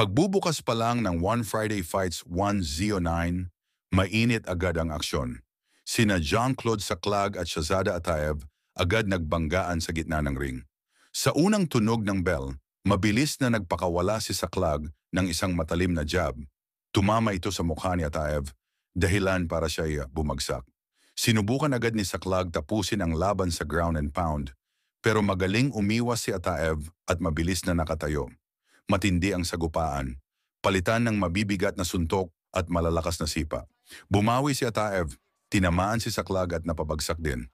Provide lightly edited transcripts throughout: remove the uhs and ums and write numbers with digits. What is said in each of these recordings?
Pagbubukas pa lang ng One Friday Fights 109, mainit agad ang aksyon. Sina Jean-Claude Saclag at Shazada Ataev agad nagbanggaan sa gitna ng ring. Sa unang tunog ng bell, mabilis na nagpakawala si Saclag ng isang matalim na jab. Tumama ito sa mukha ni Ataev, dahilan para siya bumagsak. Sinubukan agad ni Saclag tapusin ang laban sa ground and pound, pero magaling umiwas si Ataev at mabilis na nakatayo. Matindi ang sagupaan, palitan ng mabibigat na suntok at malalakas na sipa. Bumawi si Ataev, tinamaan si Saclag at napabagsak din.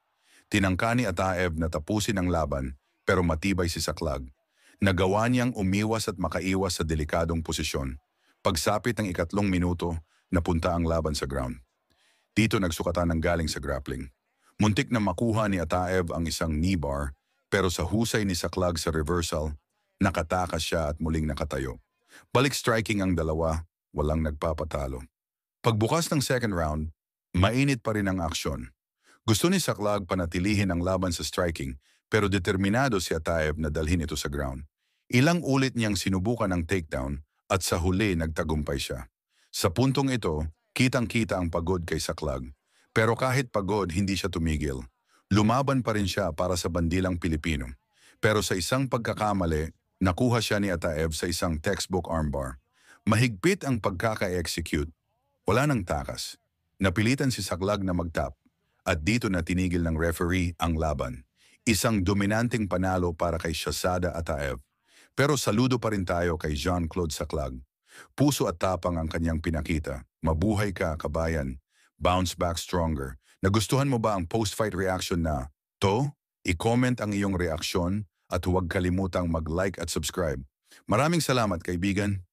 Tinangka ni Ataev na tapusin ang laban, pero matibay si Saclag. Nagawa niyang umiwas at makaiwas sa delikadong posisyon. Pagsapit ng 3 minuto, napunta ang laban sa ground. Dito nagsukatan ng galing sa grappling. Muntik na makuha ni Ataev ang isang knee bar, pero sa husay ni Saclag sa reversal, nakatakas siya at muling nakatayo. Balik striking ang dalawa, walang nagpapatalo. Pagbukas ng second round, mainit pa rin ang aksyon. Gusto ni Saclag panatilihin ang laban sa striking, pero determinado si Ataev na dalhin ito sa ground. Ilang ulit niyang sinubukan ang takedown at sa huli nagtagumpay siya. Sa puntong ito, kitang-kita ang pagod kay Saclag. Pero kahit pagod, hindi siya tumigil. Lumaban pa rin siya para sa bandilang Pilipino. Pero sa isang pagkakamali, nakuha siya ni Ataev sa isang textbook armbar. Mahigpit ang pagkaka-execute. Wala nang takas. Napilitan si Saclag na mag-tap at dito na tinigil ng referee ang laban. Isang dominanteng panalo para kay Shazada Ataev. Pero saludo pa rin tayo kay Jean-Claude Saclag. Puso at tapang ang kanyang pinakita. Mabuhay ka, kabayan. Bounce back stronger. Nagustuhan mo ba ang post-fight reaction na to? I-comment ang iyong reaksyon at huwag kalimutang mag-like at subscribe. Maraming salamat, kaibigan.